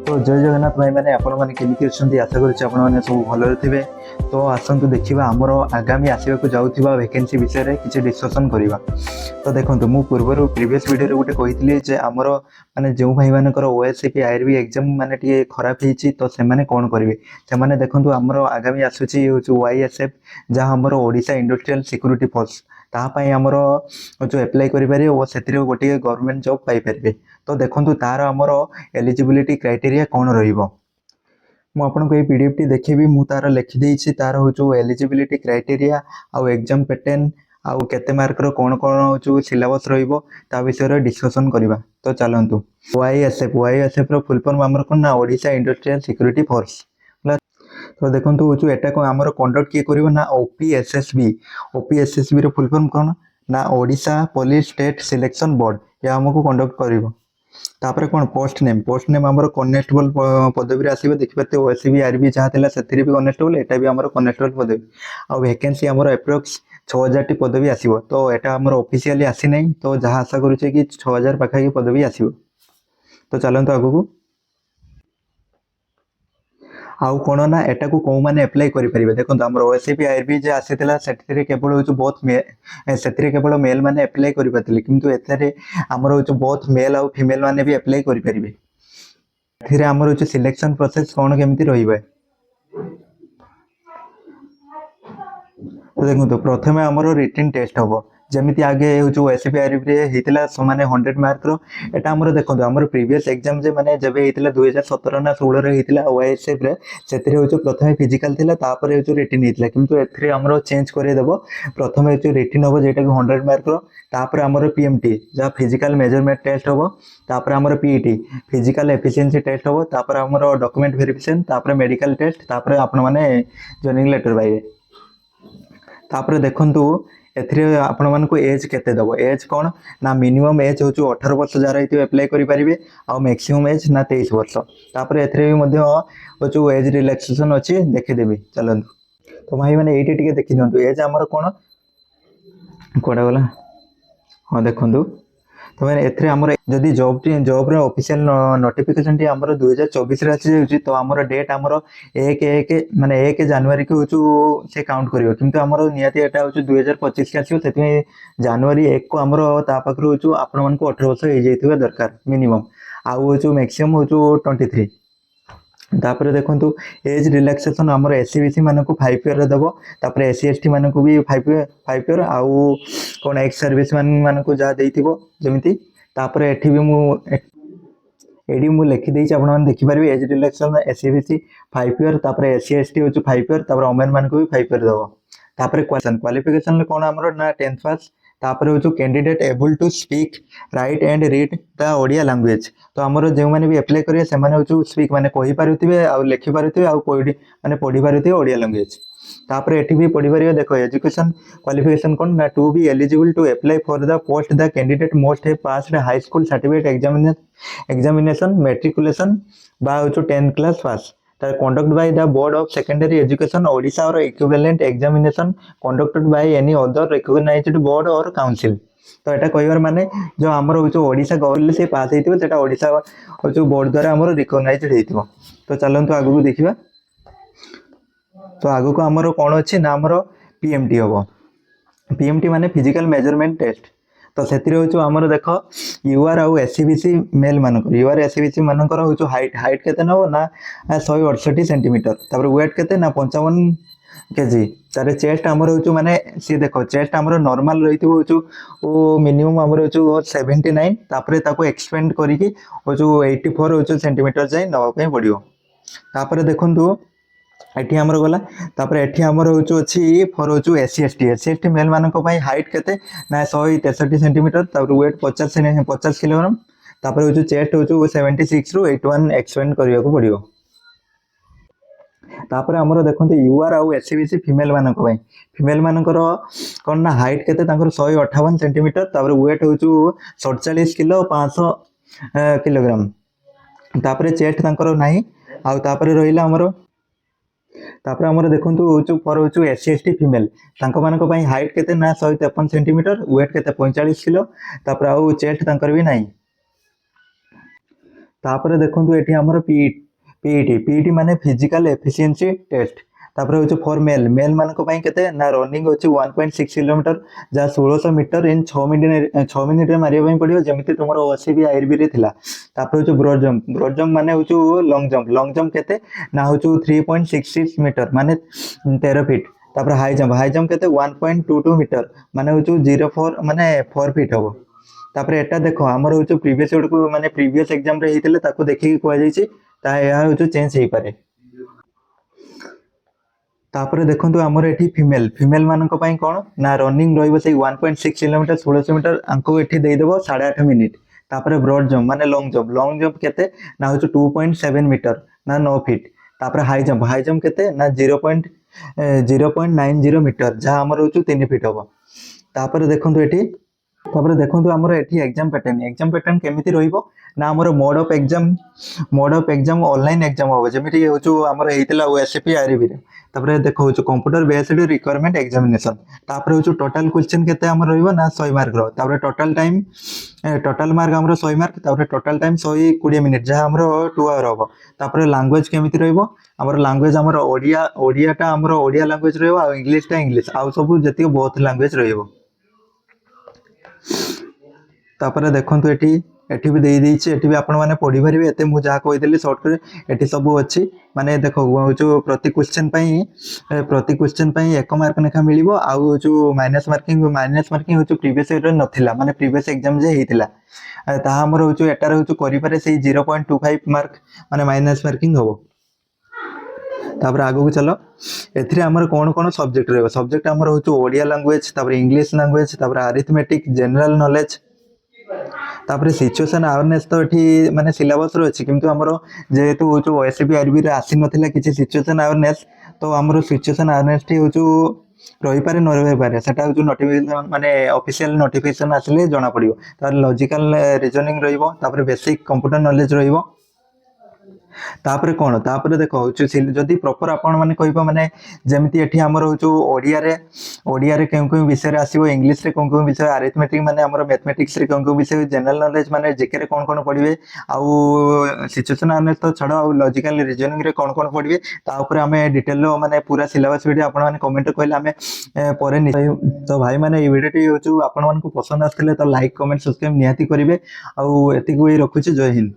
तो जय जगन्नाथ भाई मैंने आपण मैंने केमिति अच्छे आशा करुच्चे आपण मैंने सब भल थे। तो आसतु देखा आमर आगामी आसवाक जाऊँगा वैकेंसी विषय में किसी डिस्कसन करवा। तो देखो मु पूर्व प्रीवियस वीडियो गोटे कही आमर माने जो भाई मानकर ओएससीपी आईआरबी एग्जाम माने टी खराब होती तो से कौन करेंगे से देखो आमर आगामी आसूची YSF जहाँ आमर ओडिशा इंडस्ट्रियल सिक्यूरिटी फोर्स तापाई आमर जो एप्लाई करेंगे और से गोटे गवर्नमेंट जॉब पाइपर। तो देखो तार आमर एलिजिबिलिटी क्राइटेरिया कौन रहिबो मुझे ये पीडीएफ टी देखी मु तार लिखिदे तार हूँ एलिजिबिलिटी क्राइटेरिया आउ एग्जाम पैटर्न आउ केते मार्क रो कौन कौन हूँ सिलेबस रहिबो ता विषय डिस्कसन करवा। तो चलतु YSF रो फुल फॉर्म आमर कौन ना ओडिशा इंडस्ट्रियल सिक्यूरिटी फोर्स। तो देखो हूँ एटा को आमर कंडक्ट किए कर ना ओपीएसएसबी रो फुल फॉर्म कौन ना Odisha police state selection board या आमको कंडक्ट करिवो। तापर कौन पोस्ट नेम आमर कनेस्टेबल पदवी आसो देखिए ओएससीबी आरबी जहाँ थी से भी कनेस्टेबल एटा भी आमर कनेस्टेबल पदवी आ वैकेंसी आमर एप्रोक्स 6000 टी पदवी आसो। तो यहाँ आमर ऑफिशियली आसी ना तो जहाँ आशा करुचे कि 6000 पाखापाखि पदवी आसो। तो चलते आगू आउ कौन ना एटा को कौ मैंने एप्लाई करेंगे देखो आम ओएससीपी आईआरबी जो आसाला से केवल हूँ बहुत से केवल मेल मैंने एप्लाई करें किंतु एथेरे आमर हूँ बहुत मेल आउ फीमेल मैंने भी एप्लाई करेंगे। आमर हूँ सिलेक्शन प्रोसेस कौन केमती रही। तो देखो प्रथम आमर रिटन टेस्ट हम जमी आगे हूँ ओएससीपी आईआरबी होता माने 100 मार्क एटा आमर देखो आमर प्रीवियस एग्जाम जे माने जब होता 2017 ना 16 होता OISF से हूँ प्रथम फिजिकाल तापर हूँ रिटन होता किंतु एथरे आमर चेंज करदेव प्रथम हूँ रिटन हम जोटा कि 100 मार्क तापर आमर PMT जहाँ फिजिकल मेजरमेंट टेस्ट हम तापर आमर PET फिजिकल एफिशिएंसी टेस्ट हम तापर आमर डॉक्यूमेंट वेरिफिकेशन तापर मेडिकल टेस्ट तापर आपण माने जॉइनिंग लेटर पाइबे। तापर देखंतु एथरे आपण मानकु एज केते दबो एज कौन ना मिनिमम एज हूँ 18 वर्ष जहाँ रही एप्लाई करेंगे आ मैक्सिमम एज ना 23 वर्ष। तापर एथरे हूँ एज रिलैक्सेशन अच्छी देखीदेवी चलतु। तो भाई मैंने ये देखी दिखाँ एज आमर कौन कौड़ा गला हाँ देखु। तो मैंने एथरे आमर जदि जॉब ऑफिशियल नोटिफिकेशन टी आमर 2024 आसी जाउची तो आमर डेट आमर 1 माने 1 जनवरी को हूँ से काउंट करिवो किंतु आमर नियाती एटा हूँ 2025 के आसीबो सेति जनवरी 1 को आमर ता पाखरु हूँ आपण मानकु 18 वर्ष हो जाइथिबा दरकार मिनिमम आउ हूँ मैक्सिमम हूँ 23। तापर देखो एज रिलैक्सेशन आमर एससीबीसी मानक 5 ईयर दबो तापर SC/ST मानक भी 5 ईयर आउ कौन एक्स सर्विस मैन मानक जहाँ देथिबो जमिति तापर एठी भी मु एडी मु लिखि देछि आपण माने देखि परबे एज रिलैक्सेशन SCBC 5 ईयर तापर SC/ST हूँ 5 ईयर तापर ओमेन मानक भी 5 ईयर दबो। तापर क्वालिफिकेशन कौन आमर ना 10th पास तापर हूँ candidate able to speak write and read the Odia language. तो आमर जो मैंने भी एप्लाई करेंगे से हूँ स्पीक माने कहि पारुथिबे आ लिखि पारुथिबे आ माने पढ़ी पारुथिबे ओडिया लैंग्वेज। तापर एठी भी पढ़ी पारिबे देखो एजुकेशन क्वालिफिकेशन कौन ना to be eligible to apply for the post the candidate must have passed high school certificate examination matriculation बा हूँ 10th class pass conducted by the board of secondary education Odisha or equivalent examination conducted by any other recognized board or council। तो यहाँ कहबार माने जो आमर हूँ Odisha government से पास होता ओडिशा हूँ बोर्ड द्वारा आमर रिकग्नाइज्ड हो। तो चलतु आगू देखा। तो आगू को आमर कौन अच्छी ना आमर PMT हम PMT माने फिजिकल मेजरमेंट टेस्ट। तो से आमर देख यूआर आउ SCBC मेल मानक यूआर SCBC मानकर हूँ हाइट केते नब ना 168 सेंटीमीटर तापर वेट केते ना 55 केजी तारे चेस्ट आमर हूँ माने सी देख चेस्ट आमर नॉर्मल रही हूँ मिनिमम आमर हूँ 79 तापर ताको एक्सपेंड करिकी हूँ 84 हूँ सेंटीमीटर जाए नवाई पड़ो। तापर देखु एठी आमर गला तापर एठी आमर हूँ अच्छी फॉर हूँ SC/ST मेल मानक हाइट केते ना 163 सेंटीमीटर तापर वेट 50 किलोग्राम तापर हूँ चेस्ट हूँ 76 रु 81 एक्सपेंड करने को पड़ो। तापर आमर देखते यूआर आउ SCBC फीमेल मानकर कौन ना हाइट केते 158 सेंटीमीटर तापर वेट हूँ 47 किलो 500 किलोग्राम तापर चेस्ट तांकर नाही आउ तापर रहिला आमर तापर आमर देखु फॉर हूँ SC/ST फीमेल हाइट केते ना 153 सेंटीमीटर वेट केते 45 किलो तापर आउ चेस्ट तांकर भी नाही। तापर देखो ये आमर पीईटी माने फिजिकल एफिशिएंसी टेस्ट। तापर हूँ फॉर मेल मेल मान के ना रनिंग अच्छे 1.6 किलोमीटर जहाँ 1600 मीटर इन 6 मिनिट मारे पड़ो जमी तुम ओसीबी आईआरबी थिला। तापर हूँ ब्रॉड जंप माने हूँ लॉन्ग जंप केते ना हूँ 3.66 मीटर माने 13 फीट। तापर हाई जंप केते 1.22 मीटर माने हूँ 0.4 माने 4 फीट हम। तापर एटा देखो आमर हूँ प्रीवियस को माने प्रीवियस एग्जाम रे हेतिले ताको देखि कहै हूँ चेंज हो पारे। तापर देखो आमर ये फीमेल फीमेल मानक कौन ना रनिंग रही 1.6 किलोमीटर 1600 मीटर आंको ये देदेव 8.5 मिनिट। तापर ब्रॉड जंप माने लॉन्ग जंप केते ना हूँ 2.7 मीटर ना 9 फीट। तापर हाई जंप केते ना 0.90 मीटर जहाँ आमर हूँ 3 फीट हम। तापर देखो ये तापर देखो आमर ये एग्जाम पैटर्न केमिति रहिबो ना आमर mode of exam online exam हम जमी हूँ आमर होता ओएसपी आरबी रे। तापर देखो हूँ कंप्यूटर बेस्ड रिक्वायरमेंट एग्जामिनेशन। तापर हूँ टोटल क्वेश्चन केते आमर रहिबो ना 100 मार्क रो। तापर टोटल मार्क आमर 100 मार्क। तापर टोटल टाइम 120 मिनिट जहाँ आमर 2 आवर हम। तापर लैंग्वेज केमिति रहिबो आमर लैंग्वेज आमर ओडियाटा आमर ओडिया लैंग्वेज रहिबो आ इंग्लिशटा इंग्लिश आउ सब जति बहुत लैंग्वेज रहिबो। तापर देखो एठी भी दे देछि एठी भी आपण माने पढी परिबे एते मु जहा कहिदेली शॉर्ट करे एठी सब अछि माने देखो जो प्रति क्वेश्चन पई 1 मार्क नेखा मिलिबो आउ जो माइनस मार्किंग हो प्रीवियस ईयर नथिला माने प्रीवियस एग्जाम जे हेतिला ता हमर हो एटार हो करि पारे से 0.25 मार्क माने माइनस मार्किंग हो। तापर आगो को चलो एथिरे हमर कोन कोन सब्जेक्ट रहबो सब्जेक्ट हमर हो ओडिया लैंग्वेज तापर इंग्लिश लैंग्वेज तापर अरिथमेटिक जनरल नॉलेज। तापर सिचुएशन अवेयरनेस तो ये माने सिलेबस रो अछि किंतु हमरो जेहेतु जो ओएसबी आरबी रे आसी नथिला किछि सिचुएशन अवेयरनेस तो हमरो सिचुएशन अवेयरनेस टी हो रही पारे न रही पारे सेटा जो नोटिफिकेशन माने ऑफिशियल नोटिफिकेशन आसले जना पड़िबो। तापर लॉजिकल रीजनिंग रहिबो तापर बेसिक कंप्यूटर नॉलेज रहिबो। तापर कौन तापर देखो जदि प्रॉपर आपण माने कहबो माने जेमिति एठी हमर हो ओडिया रे केउ विषय रे आसीबो इंग्लिश रे केउ विषय अरिथमेटिक माने हमर मैथमेटिक्स रे केउ विषय जनरल नॉलेज माने जेके रे कोन पढिबे आउ सिचुएशन अवेयरनेस तो छडो आउ लॉजिकल रीजनिंग रे कोन पढिबे ता ऊपर हमें डिटेल माने पूरा सिलेबस वीडियो आपण माने कमेंट कहले हमें परे तो भाई माने ए वीडियो टी हो आपण मानको पसंद आस्थिले तो लाइक कमेंट सब्सक्राइब निहाती करिवे आउ एतिक रखुची। जय हिंद।